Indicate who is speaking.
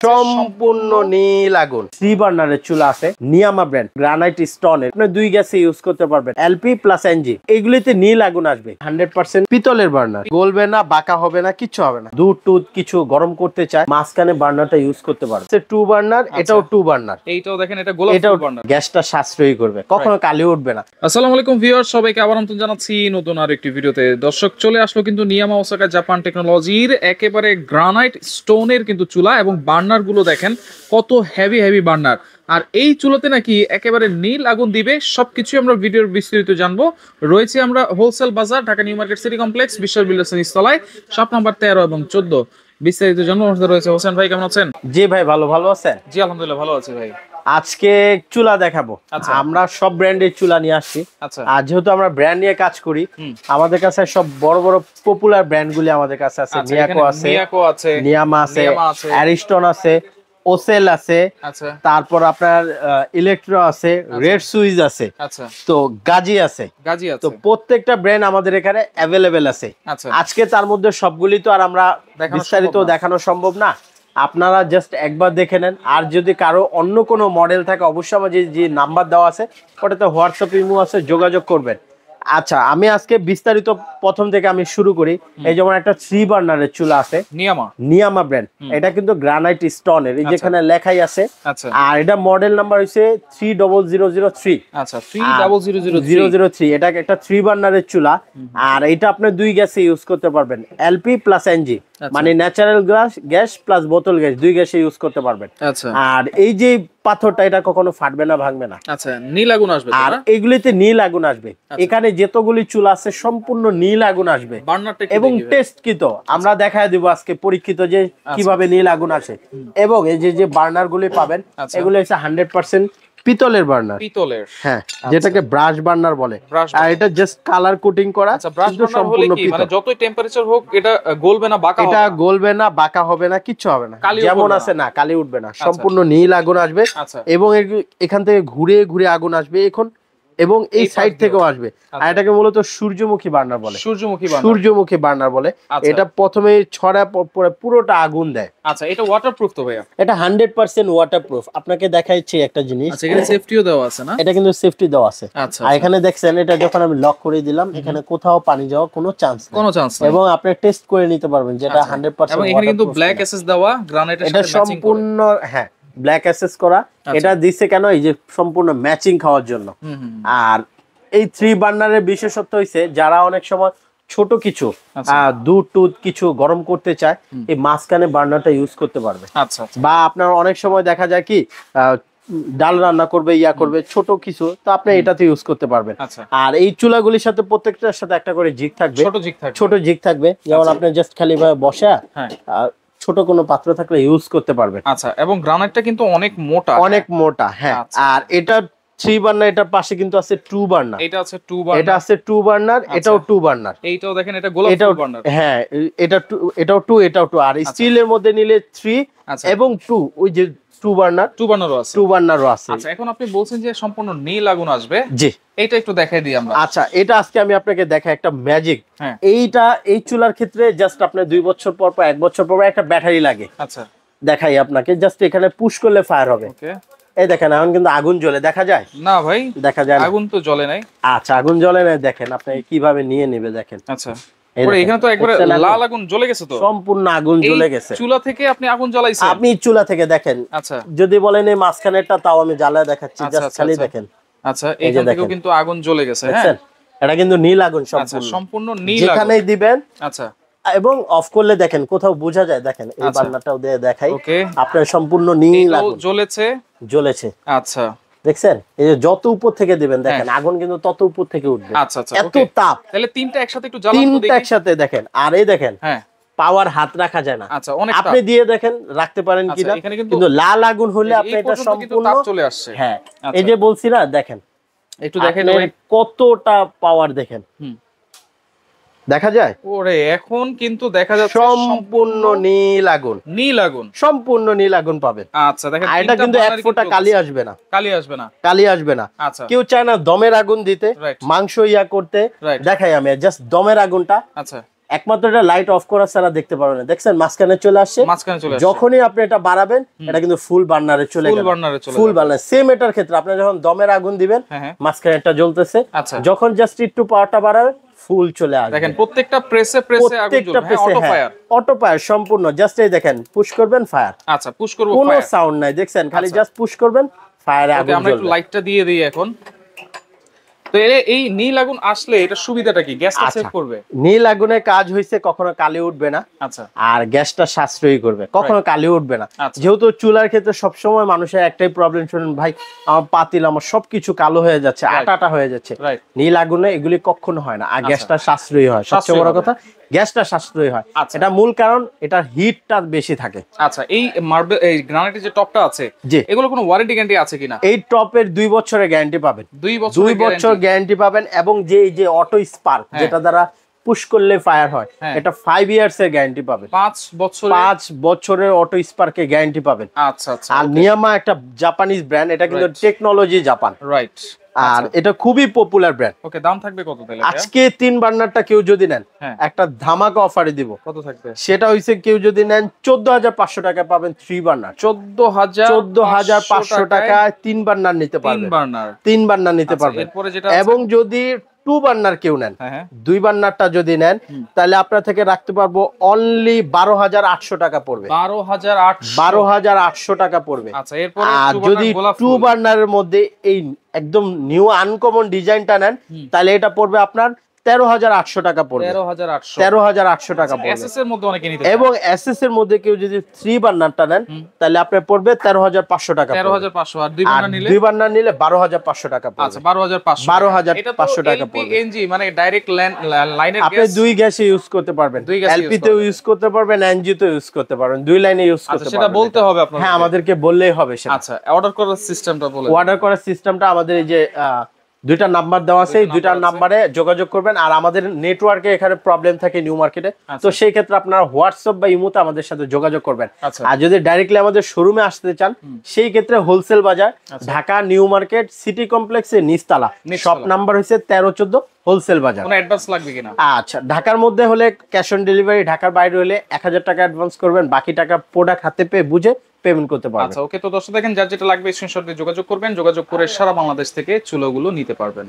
Speaker 1: সম্পূর্ণ নীল আগুন 3 বার্নারের চুলা আছে নিয়ামা ব্র্যান্ড গ্রানাইট স্টোনের আপনি 2 গ্যাসে ইউজ করতে পারবেন এলপি প্লাস এনজি এগুলিতে নীল আগুন আসবে 100% পিতলের বার্নার গলবে না বাঁকা হবে না কিছু হবে না দুধ টুধ কিছু গরম করতে চায় মাঝখানে বার্নারটা ইউজ করতে পারবে 2 বার্নার এটাও 2 বার্নার
Speaker 2: এইটাও দেখেন এটা গোলাপ বার্নার
Speaker 1: গ্যাসটা সাশ্রয়ী করবে কখনো কালি উঠবে না।
Speaker 2: আসসালামু আলাইকুম ভিউয়ার্স সবাইকে আবার আমন্ত্রণ জানাচ্ছি নতুন আরেকটি ভিডিওতে। দর্শক চলে আসলো কিন্তু নিয়ামা ওসাকা জাপান টেকনোলজির একেবারে গ্রানাইট স্টোনের কিন্তু চুলা এবং বার্নার গুলো দেখেন কত হেভি বার্নার। আর এই চুলাতে নাকি একেবারে নীল আগুন দিবে সবকিছু আমরা ভিডিওর বিস্তারিত জানবো। রয়েছে আমরা হোলসেল বাজার Dhaka new market city complex বিশ্বাস বিল্ডার্স নিচতলায় শপ নাম্বার 13 এবং 14 বিস্তারিত জানবো। আমাদের রয়েছে হোসেন ভাই, কেমন আছেন?
Speaker 1: জি ভাই ভালো আছেন?
Speaker 2: জি আলহামদুলিল্লাহ ভালো আছি ভাই।
Speaker 1: আজকে চুলা দেখাবো। আমরা সব ব্র্যান্ডের চুলা নিয়ে আসছি। আর যেহেতু আমরা ব্র্যান্ড নিয়ে কাজ করি আমাদের কাছে সব বড় বড় পপুলার ব্র্যান্ড গুলি আমাদের কাছে আছে। মিয়াকো আছে, নিয়ামা আছে, অ্যারিস্টন আছে, ওসেল আছে, তারপর আপনার ইলেকট্রো আছে, রেড সুইজ আছে, তো গাজি আছে। তো প্রত্যেকটা ব্র্যান্ড আমাদের এখানে অ্যাভেলেবেল আছে। আজকে তার মধ্যে সবগুলি তো আর আমরা বিস্তারিত দেখানো সম্ভব না, আপনারা জাস্ট একবার দেখে নেন। আর যদি কারো অন্য কোনো মডেল থাকে অবশ্যই আমার যে নাম্বার দেওয়া আছে ওটাতে হোয়াটসঅ্যাপ ইমো আছে, যোগাযোগ করবেন। আচ্ছা আমি আজকে বিস্তারিত প্রথম থেকে আমি শুরু করি। এই যেমন একটা 3 বার্নারের চুলা আছে নিয়ামা ব্র্যান্ড, এটা কিন্তু গ্রানাইট স্টোনের, এই যেখানে লেখাই আছে। আর এটা মডেল নাম্বার হইছে 30003। আচ্ছা 30003 এটা একটা 3 বার্নারের চুলা। আর এটা আপনি 2 গ্যাসে ইউজ করতে পারবেন এলপি প্লাস এনজি, মানে ন্যাচারাল গ্যাস প্লাস বোতল গ্যাস 2 গ্যাসে ইউজ করতে পারবেন। আর এই যে পাথরটা এটা কখনো ফাটবে না, ভাঙবে না।
Speaker 2: আচ্ছা নীল আগুন আসবে,
Speaker 1: আর এগুলিতে নীল আগুন আসবে। এখানে যতগুলি চুলা আছে সম্পূর্ণ নীল আগুন আসবে এবং টেস্ট কি তো আমরা দেখায় দিব আজকে পরীক্ষিত যে কিভাবে নীল আগুন আসে। এবং এই যে বার্নার গুলি পাবেন এগুলো হচ্ছে 100% পিতলের বার্নার, হ্যাঁ, যেটাকে ব্রাশ বার্নার বলে। আর এটা জাস্ট কালার কোটিং করা।
Speaker 2: সম্পূর্ণ মানে যতই টেম্পারেচার হোক এটা গলবে না বাঁকা,
Speaker 1: এটা গলবে না বাঁকা হবে না কিচ্ছু হবে না, যেমন আছে না কালি উঠবে না, সম্পূর্ণ নীল আগুন আসবে। এবং এখান থেকে ঘুরে ঘুরে আগুন আসবে এখন, এবং এই সাইড থেকেও আসবে। আর এটাকে মূলত সূর্যমুখী বার্নার বলে। সূর্যমুখী বার্নার বলে। এটা প্রথমে ছড়া পরে পুরোটা আগুন দেয়।
Speaker 2: আচ্ছা এটা ওয়াটারপ্রুফ তো ভাইয়া?
Speaker 1: এটা 100% ওয়াটারপ্রুফ। আপনাকে দেখাইছি একটা জিনিস।
Speaker 2: আচ্ছা এখানে সেফটিও দেওয়া আছে না?
Speaker 1: এটা কিন্তু সেফটি দেওয়া আছে। আর এখানে দেখছেন এটা যখন আমি লক করে দিলাম এখানে কোথাও পানি যাওয়ার কোনো চান্স নেই। এবং আপনি টেস্ট করে নিতে পারবেন যেটা 100%।
Speaker 2: এবং এখানে কিন্তু ব্ল্যাক এসএস দেওয়া গ্রানাইটের সাথে ম্যাচিং করে। এটা সম্পূর্ণ
Speaker 1: হ্যাঁ ব্ল্যাক অ্যাসেস করা। এটা দিচ্ছে কেন? এই যে সম্পূর্ণ ম্যাচিং খাওয়ার জন্য। আর এই 3 বার্নারের বিশেষত্ব হইছে যারা অনেক সময় ছোট কিছু দুধ টুধ কিছু গরম করতে চায় এই মাঝখানে বার্নারটা ইউজ করতে পারবে। বা আপনার অনেক সময় দেখা যায় কি ডাল রান্না করবে করবে ছোট কিছু, তো আপনি এটাতে ইউজ করতে পারবেন। আর এই চুলাগুলির সাথে প্রত্যেকটার সাথে একটা করে জিগ থাকবে, ছোট জিগ থাকবে, যেমন আপনি জাস্ট খালি ভাবে বসা ছোট কোনো পাত্র থাকলে ইউজ করতে পারবেন।
Speaker 2: আচ্ছা এবং গ্রানাইটটা কিন্তু অনেক মোটা,
Speaker 1: হ্যাঁ। আর এটা 3 বার্নার, এটার পাশে কিন্তু আছে 2 বার্নার।
Speaker 2: এটা আছে 2 বার্নার,
Speaker 1: এটা আছে 2 বার্নার, এটাও 2 বার্নার।
Speaker 2: এইটাও দেখেন এটা গোলাপ বার্নার,
Speaker 1: হ্যাঁ এটাও 2 এটাও 2। আর স্টিলের মধ্যে নিলে 3 এবং 2, ওই যে 2 বার্নারও আছে।
Speaker 2: আচ্ছা এখন আপনি বলছেন যে সম্পূর্ণ নীল আগুন আসবে।
Speaker 1: জি
Speaker 2: এটা একটু দেখাই দিই আমরা।
Speaker 1: আচ্ছা এটা আজকে আমি আপনাকে দেখাই একটা ম্যাজিক। এই চুলার ক্ষেত্রে জাস্ট আপনি 2 বছর পর 1 বছর পর একটা ব্যাটারি লাগে।
Speaker 2: আচ্ছা
Speaker 1: দেখাই আপনাকে, জাস্ট এখানে পুশ করলে ফায়ার হবে। এই দেখেন এখন কিন্তু আগুন জ্বলে, দেখা যায়
Speaker 2: না ভাই? দেখা যায়
Speaker 1: আগুন তো জ্বলে নাই। আচ্ছা আগুন জ্বলে নাই, দেখেন আপনি কিভাবে নিয়ে নেবে দেখেন।
Speaker 2: আচ্ছা এখানে তো একবারে লাল আগুন জ্বলে গেছে, তো সম্পূর্ণ
Speaker 1: আগুন জ্বলে গেছে।
Speaker 2: চুলা থেকে আপনি আগুন জ্বালাইছেন?
Speaker 1: আপনি চুলা থেকে দেখেন।
Speaker 2: আচ্ছা
Speaker 1: যদি বলেন এই মাঝখানেরটা, তাও আমি জ্বালায় দেখাচ্ছি, জাস্ট খালি দেখেন।
Speaker 2: আচ্ছা এখান থেকেও কিন্তু আগুন জ্বলে গেছে। হ্যাঁ
Speaker 1: এটা কিন্তু নীল আগুন
Speaker 2: সম্পূর্ণ নীল,
Speaker 1: যেখানেই দিবেন।
Speaker 2: আচ্ছা
Speaker 1: এবং অফ করলে দেখেন কোথাও বোঝা যায়, দেখেন এই বার্নারটাও দিয়ে দেখাই আপনার সম্পূর্ণ নীল আগুন জ্বলেছে।
Speaker 2: আচ্ছা
Speaker 1: দেখছেন এই যে যত উপর থেকে দিবেন দেখেন আগুন কিন্তু তত উপর থেকে উঠবে।
Speaker 2: আচ্ছা
Speaker 1: এত তাপ।
Speaker 2: তাহলে তিনটা একসাথে একটু জ্বালান তো দেখি।
Speaker 1: তিনটা একসাথে দেখেন। আর এই দেখেন পাওয়ার হাত রাখা যায় না।
Speaker 2: আচ্ছা অনেক
Speaker 1: আপনি দিয়ে দেখেন রাখতে পারেন কিনা, কিন্তু লাল আগুন হলে আপনি এটা সম্পূর্ণ
Speaker 2: তাপ চলে আসছে।
Speaker 1: হ্যাঁ এই যে বলছি না, দেখেন
Speaker 2: একটু দেখেন
Speaker 1: কতটা পাওয়ার দেখেন, দেখা যায়।
Speaker 2: ওরে এখন কিন্তু দেখা যাচ্ছে
Speaker 1: সম্পূর্ণ নীল আগুন, সম্পূর্ণ নীল আগুন পাবেন।
Speaker 2: আচ্ছা দেখেন
Speaker 1: এটা কিন্তু এক ফোঁটা কালি আসবে না।
Speaker 2: আচ্ছা
Speaker 1: কেউ চায় না দমের আগুন দিতে, মাংস করতে। দেখাই আমি জাস্ট দমের আগুনটা।
Speaker 2: আচ্ছা
Speaker 1: একমাত্র এটা লাইট অফ করা ছাড়া দেখতে পারবেন না, দেখছেন মাঝখানে চলে আসছে, যখনই আপনি এটা বাড়াবেন এটা কিন্তু ফুল বার্নারে চলে গেল, ফুল বার্নার। সেম এটার ক্ষেত্রে আপনি যখন দমের আগুন দিবেন মাঝখানে এটা জ্বলতেছে, যখন জাস্ট একটু পাওয়ারটা বাড়াবেন ফুল চলে আসবে।
Speaker 2: দেখেন প্রত্যেকটা প্রেসে আগুন জ্বলবে, অটো ফায়ার,
Speaker 1: অটো ফায়ার সম্পূর্ণ। জাস্ট এই দেখেন পুশ করবেন ফায়ার,
Speaker 2: আচ্ছা পুশ করব,
Speaker 1: কোনো সাউন্ড নাই, দেখছেন খালি জাস্ট পুশ করবেন ফায়ারে আগুন জ্বলবে।
Speaker 2: আমরা একটু লাইটটা দিয়ে দেই এখন। তো এই নীল আগুন আসলে এটা সুবিধাটা কি? গ্যাসটা সেভ করবে।
Speaker 1: নীল আগুনের কাজ হইছে কখনো কালি উঠবে না,
Speaker 2: আচ্ছা,
Speaker 1: আর গ্যাসটা সাশ্রয়ী করবে, কখনো কালি উঠবে না। যেহেতু চুলার ক্ষেত্রে সবসময় মানুষের একটাই প্রবলেম, শুনুন ভাই আমার পাতিল আমার সবকিছু কালো হয়ে যাচ্ছে, আটাটা হয়ে যাচ্ছে, নীল আগুনে এগুলি কখনো হয় না, আর গ্যাসটা সাশ্রয়ী হয়। সবচেয়ে বড় কথা গ্যাসটা সাশ্রয়ী হয়, এটা মূল কারণ, এটার হিটটা বেশি থাকে।
Speaker 2: আচ্ছা, এই মার্বেল এই গ্রানাইটের যে টপটা আছে এগুলো কোনো ওয়ারেন্টি গ্যারান্টি আছে কিনা?
Speaker 1: এই টপের 2 বছরের গ্যারান্টি পাবেন,
Speaker 2: 2
Speaker 1: বছর গ্যারান্টি পাবেন। এবং যে এই যে অটো স্পার্ক যেটা দ্বারা পুশ করলে ফায়ার হয়, এটা 5 ইয়ার্স এর গ্যারান্টি পাবেন, 5 বছরের অটো স্পার্কে গ্যারান্টি পাবেন।
Speaker 2: আচ্ছা আচ্ছা।
Speaker 1: আর নিয়ামা একটা জাপানিজ ব্র্যান্ড, এটা কিন্তু টেকনোলজি জাপান,
Speaker 2: রাইট,
Speaker 1: আর এটা খুবই পপুলার ব্র্যান্ড।
Speaker 2: ওকে, দাম থাকবে কত তাহলে?
Speaker 1: আজকে 3 বার্নারটা কেউ যদি নেন একটা ধামাকা অফারে দিব।
Speaker 2: কত থাকবে? সেটা
Speaker 1: হইছে কেউ যদি নেন 14500 টাকা পাবেন 3 বার্নার। 14500 টাকা 3 বার্নার নিতে পারবেন, 3 বার্নার নিতে পারবেন। এবং যদি 2 বার্নার কেউ নেন, 2 বার্নারটা যদি নেন তাহলে আপনার থেকে রাখতে পারবো অনলি 12800 টাকা পড়বে, 12800 টাকা পড়বে। আর যদি 2 বার্নারের মধ্যে এই একদম নিউ আনকমন ডিজাইনটা নেন তাহলে এটা পড়বে আপনার 13800 টাকা পড়বে, 13800 টাকা পড়বে।
Speaker 2: এসএস এর মধ্যে অনেকে নিতে,
Speaker 1: এবং এসএস এর মধ্যে কেউ যদি 3 বার্নারটা নেন তাহলে আপনার পড়বে 13500 টাকা,
Speaker 2: 13500। আর
Speaker 1: 2 বার্নার নিলে 12500 টাকা পড়বে।
Speaker 2: আচ্ছা, 12500 টাকা পড়বে। এনজি মানে ডাইরেক্ট লাইনের গ্যাস,
Speaker 1: আপনি 2 গ্যাসে ইউজ করতে পারবেন, এলপি তে ইউজ করতে পারবেন, এনজি তে ইউজ করতে পারবেন, 2 লাইনে ইউজ করতে পারবেন।
Speaker 2: সেটা বলতে হবে আপনাদের?
Speaker 1: হ্যাঁ, আমাদেরকে বললেই হবে সেটা।
Speaker 2: আচ্ছা, অর্ডার করার সিস্টেমটা বলেন।
Speaker 1: অর্ডার করার সিস্টেমটা আমাদের এই যে 2টা নাম্বার দেওয়া আছে, এই 2টা নাম্বারে যোগাযোগ করবেন। আর আমাদের নেটওয়ার্কে এখানে প্রবলেম থাকে নিউ মার্কেটে, তো সেই ক্ষেত্রে আপনারা হোয়াটসঅ্যাপ বা ইমোতে আমাদের সাথে যোগাযোগ করবেন। আর যদি ডাইরেক্টলি আমাদের শোরুমে আসতে চান সেই ক্ষেত্রে হোলসেল বাজার, ঢাকা নিউ মার্কেট সিটি কমপ্লেক্সের নিচতলা, শপ নাম্বার হইছে 1314 হোলসেল বাজার।
Speaker 2: কোনো অ্যাডভান্স লাগবে কিনা?
Speaker 1: আচ্ছা, ঢাকার মধ্যে হলে ক্যাশ অন ডেলিভারি, ঢাকার বাইরে হলে 1000 টাকা অ্যাডভান্স করবেন, বাকি টাকা প্রোডাক্ট হাতে পেয়ে বুঝে পেমেন্ট করতে পারবেন।
Speaker 2: আচ্ছা, ওকে। তো দর্শক দেখেন, যার যেটা লাগবে স্ক্রিনশট দিয়ে যোগাযোগ করবেন, যোগাযোগ করে সারা বাংলাদেশ থেকে চুলাগুলো নিতে পারবেন।